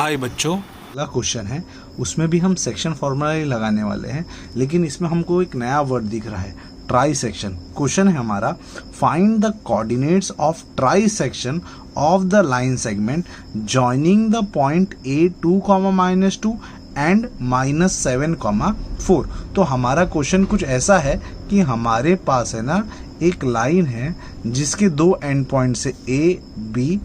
हाय बच्चों, अगला क्वेश्चन है, उसमें भी हम सेक्शन फॉर्मूला ही लगाने वाले हैं, लेकिन इसमें हमको एक नया वर्ड दिख रहा है, ट्राई सेक्शन। क्वेश्चन है हमारा, find the coordinates of try section of the line segment joining the point A2, -2 and -7, 4। तो हमारा क्वेश्चन कुछ ऐसा है कि हमारे पास है ना एक लाइन है जिसके दो एंड पॉइंट से A, B,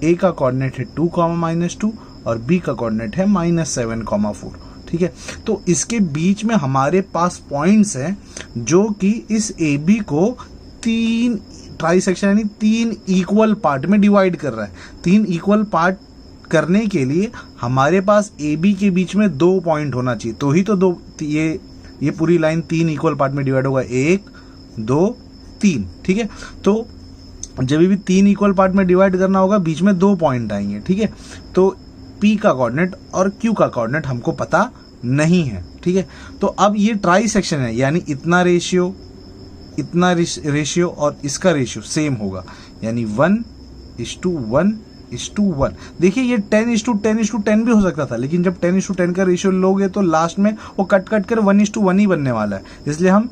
A का कोऑर्डिनेट है 2, -2 और B का कोऑर्डिनेट है -7, 4। ठीक है, तो इसके बीच में हमारे पास पॉइंट्स हैं जो कि इस AB को तीन ट्राई सेक्शन यानी 3 इक्वल पार्ट में डिवाइड कर रहा है। 3 इक्वल पार्ट करने के लिए हमारे पास AB के बीच में 2 पॉइंट होना चाहिए, तो ही तो ये पूरी लाइन 3 इक्वल पार्ट में डिवाइड होगा, 1, 2, 3। ठीक है, तो जब भी 3 इक्वल पार्ट में डिवाइड करना होगा, बीच में 2 पॉइंट आएंगे। ठीक है, तो P का कोऑर्डिनेट और Q का कोऑर्डिनेट हमको पता नहीं है। ठीक है, तो अब ये ट्राई सेक्शन है, यानी इतना रेशियो और इसका रेशियो सेम होगा, यानी 1:1:1। देखिए ये 10:10:10 भी हो सकता था, लेकिन जब 10:10 का रेशियो लोगे तो लास्ट में वो कट कर 1:1 ही बनने वाला है, इसलिए हम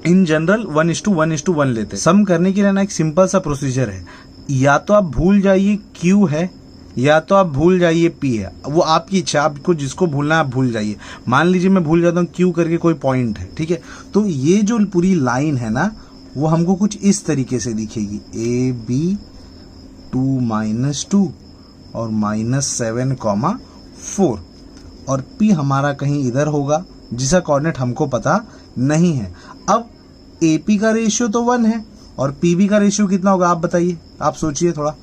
इन जनरल 1:1:1 लेते हैं। सम करने के लिए ना एक सिंपल सा प्रोसीजर है, या तो आप भूल जाइए Q है या तो आप भूल जाइए P है, वो आपकी इच्छा, आपको जिसको भूलना है आप भूल जाइए। मान लीजिए मैं भूल जाता हूँ Q करके कोई पॉइंट है, ठीक है, तो ये जो पूरी लाइन है ना वो हमको कुछ इस तरीके से दिखेगी, AB 2 और -7, 4 और P हमारा कहीं इधर होगा जिसका कोऑर्डिनेट हमको पता नहीं है। अब AP का रेशियो तो 1 है और PB का रेशियो कितना होगा आप बताइए, आप सोचिए थोड़ा।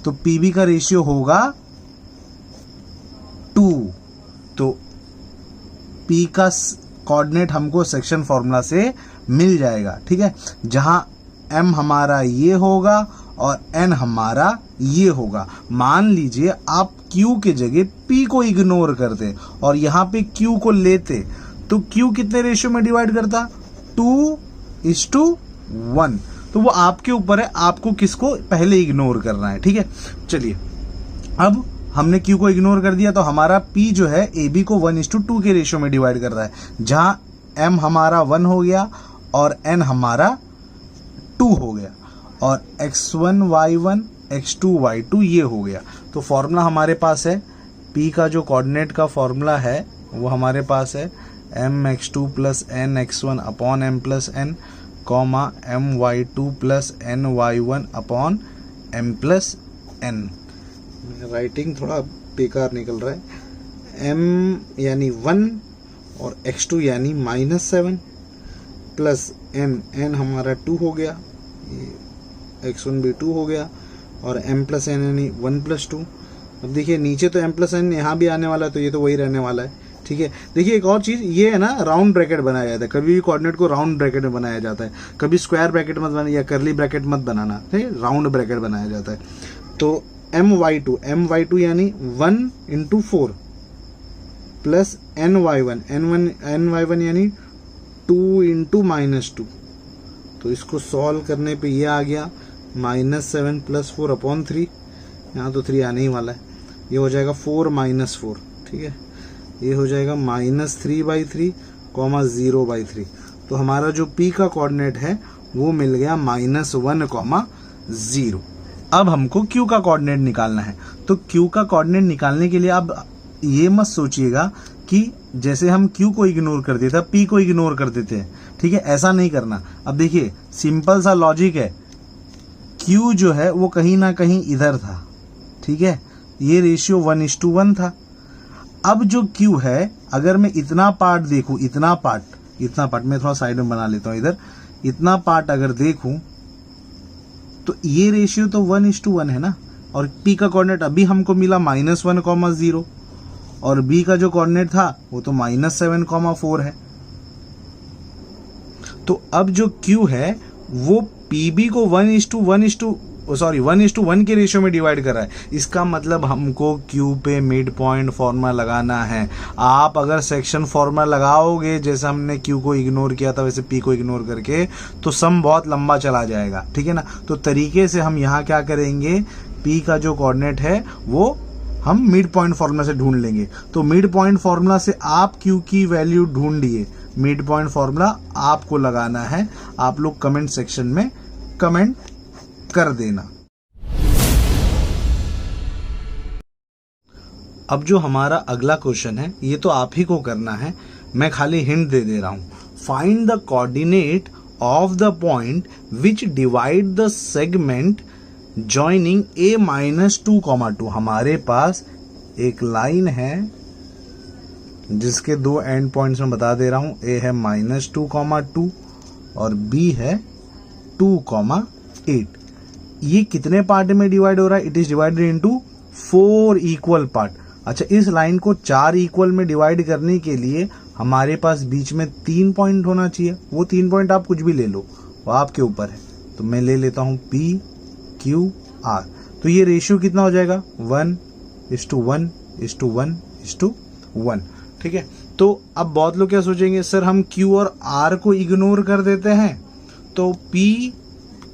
तो PB का रेशियो होगा 2, तो P का कोऑर्डिनेट हमको सेक्शन फॉर्मूला से मिल जाएगा। ठीक है, जहां M हमारा ये होगा और N हमारा ये होगा। मान लीजिए आप Q के जगह P को इग्नोर करते और यहां पे Q को लेते, तो Q कितने रेशियो में डिवाइड करता, 2:1। तो वो आपके ऊपर है, आपको किसको पहले इग्नोर करना है। ठीक है, चलिए अब हमने Q को इग्नोर कर दिया, तो हमारा P जो है AB को 1:2 के रेशियो में डिवाइड कर रहा है, जहां M हमारा 1 हो गया और N हमारा 2 हो गया और x1 y1 x2 y2 ये हो गया। तो फॉर्मूला हमारे पास है, P का जो कोऑर्डिनेट का फॉर्मूला है वो हमारे पास है mx2 + nx1 upon m + n, my2 + ny1 upon m + n। Writing थोड़ा बेकार निकल रहा है, m यानी 1 और x2 यानी -7 प्लस n हमारा 2 हो गया, x1 भी 2 हो गया और m + n यानी 1 + 2। अब देखिए नीचे तो m + n यहाँ भी आने वाला है, तो ये तो वही रहने वाला है। ठीक है, देखिए एक और चीज़ ये है ना, राउंड ब्रैकेट बनाया जाता है, कभी भी कोऑर्डिनेट को राउंड ब्रैकेट में बनाया जाता है, कभी स्क्वायर ब्रैकेट मत बनाना या करली ब्रैकेट मत बनाना, ठीक है, राउंड ब्रैकेट बनाया जाता है। तो my2 यानी 1:4 प्लस ny1 यानी 2 तो इसको सॉल्व करने पे ये आ गया -7 + 4/3, यहाँ तो 3 आने ही वाला है, ये हो जाएगा 4 - 4। ठीक है, ये हो जाएगा -3/3, 0/3। तो हमारा जो P का कोऑर्डिनेट है वो मिल गया -1, 0। अब हमको Q का कोऑर्डिनेट निकालना है, तो Q का कोऑर्डिनेट निकालने के लिए अब ये मत सोचिएगा कि जैसे हम Q को इग्नोर कर देते P को इग्नोर कर देते हैं। ठीक है, ऐसा नहीं करना। अब देखिए सिंपल सा लॉजिक है, Q जो है वो कहीं ना कहीं इधर था, ठीक है, ये रेशियो 1:1 था। अब जो Q है, अगर मैं इतना पार्ट देखूं, इतना पार्ट मैं थोड़ा साइड में बना लेता हूं, इधर इतना पार्ट अगर देखूं तो ये रेशियो तो 1:1 है ना, और P का कोऑर्डिनेट अभी हमको मिला -1, 0 और B का जो कोऑर्डिनेट था वो तो -7, 4 है। तो अब जो Q है वो PB को 1:1 के रेशियो में डिवाइड कर रहा है। इसका मतलब हमको Q पे मिड पॉइंट फॉर्मूला लगाना है। आप अगर सेक्शन फॉर्मूला लगाओगे जैसे हमने Q को इग्नोर किया था वैसे P को इग्नोर करके, तो सम बहुत लंबा चला जाएगा। ठीक है ना, तो तरीके से हम यहाँ क्या करेंगे, P का जो कोऑर्डिनेट है वो हम मिड पॉइंट फॉर्मूला से ढूंढ लेंगे। तो मिड पॉइंट फॉर्मूला से आप Q की वैल्यू ढूंढिए। मिड पॉइंट फॉर्मूला आपको लगाना है, आप लोग कमेंट सेक्शन में कमेंट कर देना। अब जो हमारा अगला क्वेश्चन है ये तो आप ही को करना है, मैं खाली हिंट दे रहा हूं। Find the coordinate of the point which divide the segment joining a-2, हमारे पास एक लाइन है जिसके दो एंड पॉइंट्स में बता दे रहा हूं। a है -2,2 और b है 2,8। ये कितने पार्ट में डिवाइड हो रहा है? It is divided into 4 equal part. अच्छा, इस लाइन को 4 इक्वल में डिवाइड करने के लिए हमारे पास बीच में 3 पॉइंट होना चाहिए। वो 3 पॉइंट आप कुछ भी ले लो, वो आपके ऊपर है। तो मैं ले लेता हूं P, Q, R। तो ये रेशियो कितना हो जाएगा? 1:1:1:1। ठीक है। तो अब बहुत लोग क्या सोचेंगे, सर हम Q और R को इग्नोर कर देते हैं। तो P,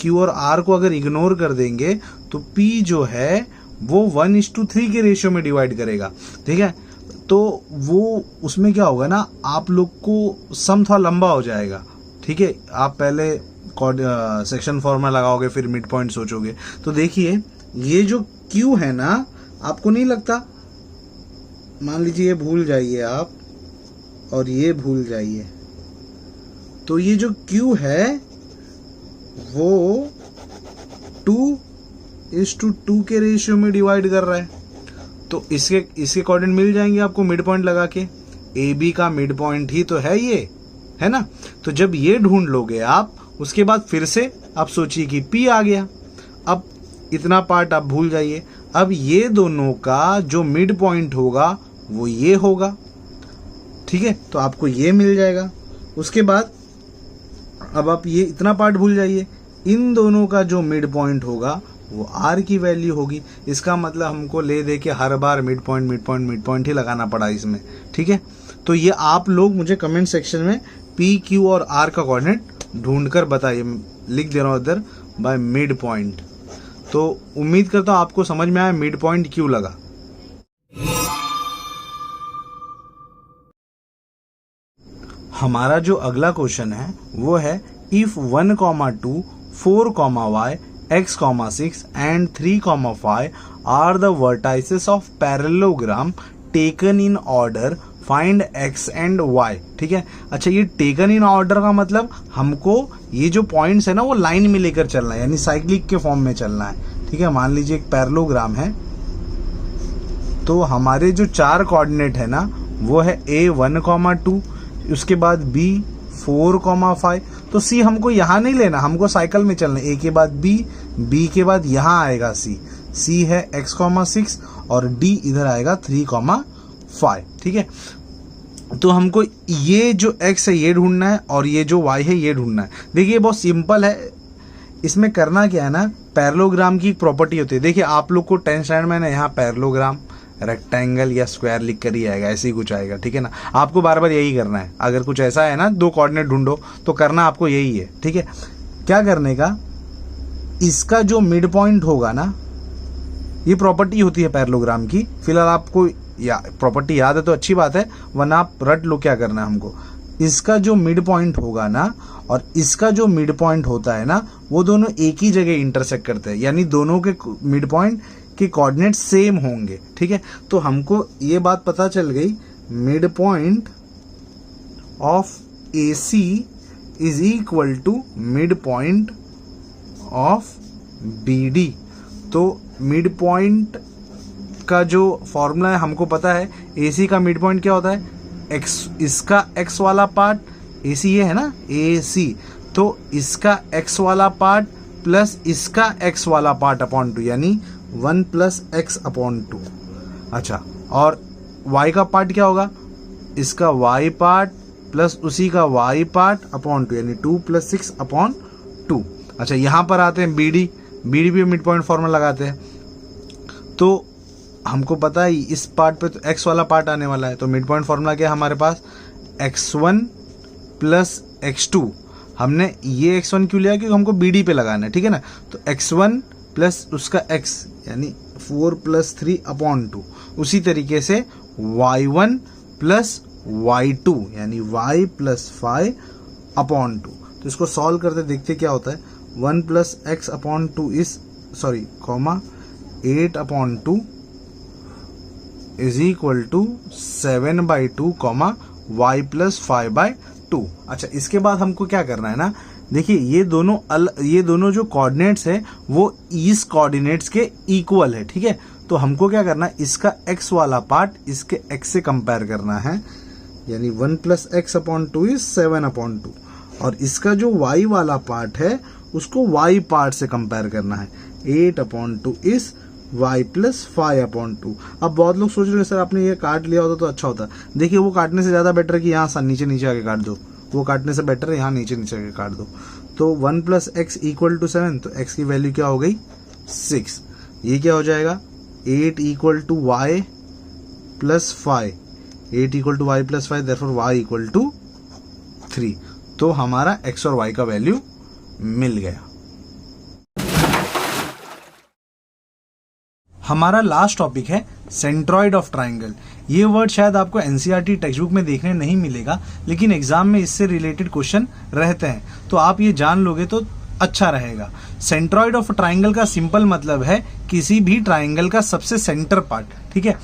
Q और R को अगर इग्नोर कर देंगे तो P जो है वो 1:3 के रेशियो में डिवाइड करेगा। ठीक है। तो वो उसमें क्या होगा ना, आप लोग को सम थोड़ा लंबा हो जाएगा। ठीक है। आप पहले सेक्शन फॉर्मूला लगाओगे, फिर मिड पॉइंट सोचोगे। तो देखिए, ये जो Q है ना, आपको नहीं लगता, मान लीजिए ये भूल जाइए आप और ये भूल जाइए, तो ये जो Q है वो 2:2 के रेशियो में डिवाइड कर रहा है। तो इसके कोऑर्डिनेट मिल जाएंगे आपको मिड पॉइंट लगा के। ए बी का मिड पॉइंट ही तो है ये, है ना। तो जब ये ढूंढ लोगे आप, उसके बाद फिर से आप सोचिए कि P आ गया। अब इतना पार्ट आप भूल जाइए। अब ये दोनों का जो मिड पॉइंट होगा वो ये होगा। ठीक है। तो आपको ये मिल जाएगा। उसके बाद अब आप ये इतना पार्ट भूल जाइए। इन दोनों का जो मिड पॉइंट होगा वो R की वैल्यू होगी। इसका मतलब हमको ले दे के हर बार मिड पॉइंट ही लगाना पड़ा इसमें। ठीक है। तो ये आप लोग मुझे कमेंट सेक्शन में P, Q और R का कोऑर्डिनेट ढूंढकर बताइए। लिख दे रहा हूं इधर बाय मिड पॉइंट। तो उम्मीद करता हूं आपको समझ में आया मिड पॉइंट क्यों लगा। हमारा जो अगला क्वेश्चन है वो है if 1,2, 4,y, x,6 and 3,5 are the vertices of parallelogram taken in order, find x and y। ठीक है। अच्छा, ये टेकन इन ऑर्डर का मतलब हमको ये जो पॉइंट्स है ना वो लाइन में लेकर चलना है, यानी साइक्लिक के फॉर्म में चलना है। ठीक है। मान लीजिए एक पैरेललोग्राम है, तो हमारे जो 4 कोऑर्डिनेट है ना वो है a 1,2, उसके बाद b 4,5। तो c हमको यहाँ नहीं लेना, हमको साइकिल में चलना है। a के बाद b के बाद यहाँ आएगा c है x,6 और d इधर आएगा 3,5। ठीक है। तो हमको ये जो x है ये ढूंढना है और ये जो y है ये ढूंढना है। देखिए बहुत सिंपल है। इसमें करना क्या है ना, पैरेललोग्राम की एक प्रॉपर्टी होती है। देखिए आप लोग को 10th स्टैंडर्ड में ना यहाँ पैरेललोग्राम रेक्टेंगल या स्क्वायर लिख कर ही आएगा, ऐसे ही कुछ आएगा। ठीक है ना। आपको बार बार यही करना है। अगर कुछ ऐसा है ना 2 कोऑर्डिनेट ढूंढो तो करना आपको यही है। ठीक है। क्या करने का, इसका जो मिड पॉइंट होगा ना, ये प्रॉपर्टी होती है पैरेललोग्राम की। फिलहाल आपको प्रॉपर्टी याद है तो अच्छी बात है, वरना आप रट लो क्या करना है हमको। इसका जो मिड पॉइंट होगा ना और इसका जो मिड पॉइंट होता है ना, वो दोनों एक ही जगह इंटरसेक्ट करते हैं, यानी दोनों के मिड पॉइंट के कोऑर्डिनेट सेम होंगे। ठीक है। तो हमको ये बात पता चल गई, mid point of AC is equal to mid point of BD। तो मिड पॉइंट का जो फॉर्मूला है हमको पता है। AC का मिड पॉइंट क्या होता है, x, इसका x वाला पार्ट, AC ये है ना AC, तो इसका x वाला पार्ट प्लस इसका x वाला पार्ट अपॉन 2, यानी 1 + x अपॉन 2। अच्छा, और y का पार्ट क्या होगा, इसका y पार्ट प्लस उसी का y पार्ट अपॉन 2, यानी 2 + 6 अपॉन 2। अच्छा, यहाँ पर आते हैं BD पे मिड पॉइंट फॉर्मूला लगाते हैं। तो हमको पता है इस पार्ट पे तो x वाला पार्ट आने वाला है, तो मिड पॉइंट फॉर्मूला क्या है हमारे पास, x1 + x2। हमने ये x1 क्यों लिया, क्योंकि हमको BD पे लगाना है। ठीक है ना। तो x1 प्लस उसका x, यानी 4 + 3 अपॉन 2। उसी तरीके से y1 प्लस y2 यानी y प्लस 5 अपॉन 2। तो इसको सॉल्व करते देखते क्या होता है, 1 plus x upon 2 is comma 8 upon 2 is equal to 7/2 comma y plus 5/2। अच्छा, इसके बाद हमको क्या करना है ना, देखिए ये दोनों जो कोऑर्डिनेट्स है वो इस कोऑर्डिनेट्स के इक्वल है, ठीक है। तो हमको क्या करना है, इसका x वाला पार्ट इसके x से कंपेयर करना है, यानी 1 प्लस एक्स अपॉन 2 इज 7/2, और इसका जो y वाला पार्ट है उसको y पार्ट से कंपेयर करना है, 8/2 इज y प्लस 5/2। अब बहुत लोग सोच रहे हैं सर आपने ये काट लिया होता तो अच्छा होता। देखिए वो काटने से ज़्यादा बेटर है कि यहाँ नीचे नीचे आके काट दो, वो काटने से बेटर है यहाँ नीचे नीचे आके काट दो। तो 1 प्लस एक्स इक्वल टू 7, तो x की वैल्यू क्या हो गई 6। ये क्या हो जाएगा 8 equal to y plus 5, 8 equal to y plus 5, therefore y equal to 3। तो हमारा x और y का वैल्यू मिल गया। हमारा लास्ट टॉपिक है सेंट्रॉइड ऑफ ट्राइंगल। ये वर्ड शायद आपको एनसीईआरटी टेक्स्ट बुक में देखने नहीं मिलेगा, लेकिन एग्जाम में इससे रिलेटेड क्वेश्चन रहते हैं, तो आप ये जान लोगे तो अच्छा रहेगा। सेंट्रॉइड ऑफ ट्राइंगल का सिंपल मतलब है किसी भी ट्राइंगल का सबसे सेंटर पार्ट, ठीक है।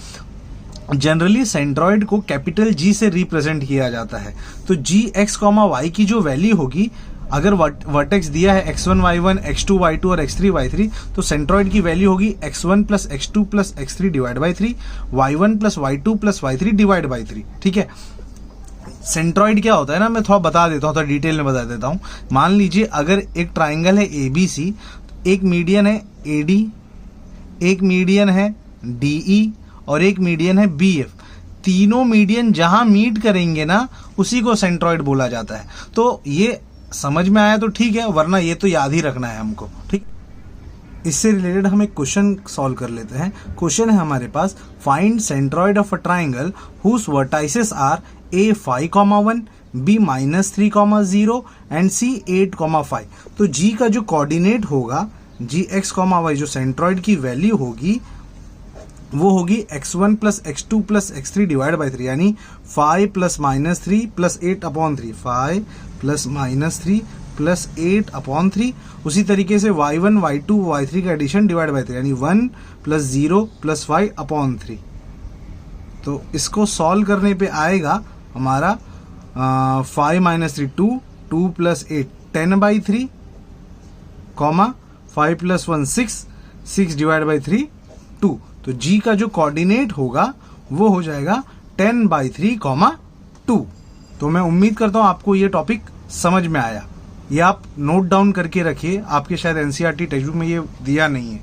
जनरली सेंट्रॉइड को कैपिटल G से रिप्रेजेंट किया जाता है। तो gx, y की जो वैल्यू होगी, अगर वर्टेक्स दिया है x1 y1 x2 y2 और x3 y3, तो सेंट्रॉइड की वैल्यू होगी x1 plus x2 plus x3 divide by 3, y1 plus y2 plus y3 divide by 3, ठीक है। सेंट्रॉइड क्या होता है ना, मैं थोड़ा बता देता हूँ, थोड़ा डिटेल में बता देता हूँ। मान लीजिए अगर एक ट्राइंगल है ABC, एक मीडियन है AD, एक मीडियन है DE और एक मीडियन है BF। तीनों मीडियन जहां मीट करेंगे ना, उसी को सेंट्रॉइड बोला जाता है। तो ये समझ में आया तो ठीक है, वरना ये तो याद ही रखना है हमको, ठीक। इससे रिलेटेड हम एक क्वेश्चन सॉल्व कर लेते हैं। क्वेश्चन है हमारे पास, find centroid of a triangle whose vertices are A 5,1, B -3,0 and C 8,5। तो G का जो कोऑर्डिनेट होगा, gx, y, जो सेंट्रॉइड की वैल्यू होगी वो होगी x1 plus x2 plus x3 divide by 3, यानी 5 प्लस -3 प्लस 8/3, 5 प्लस -3 प्लस 8/3। उसी तरीके से y1 y2 y3 का एडिशन डिवाइड बाई 3, यानी 1 प्लस 0 प्लस 5/3। तो इसको सॉल्व करने पे आएगा हमारा 5 -3 2, 2 प्लस 8 10/3, 5 प्लस 1 6, 6 डिवाइड बाई 3 2। तो G का जो कोऑर्डिनेट होगा वो हो जाएगा 10/3, 2। तो मैं उम्मीद करता हूं आपको ये टॉपिक समझ में आया। ये आप नोट डाउन करके रखिए, आपके शायद एनसीईआरटी टेक्स्ट बुक में ये दिया नहीं है।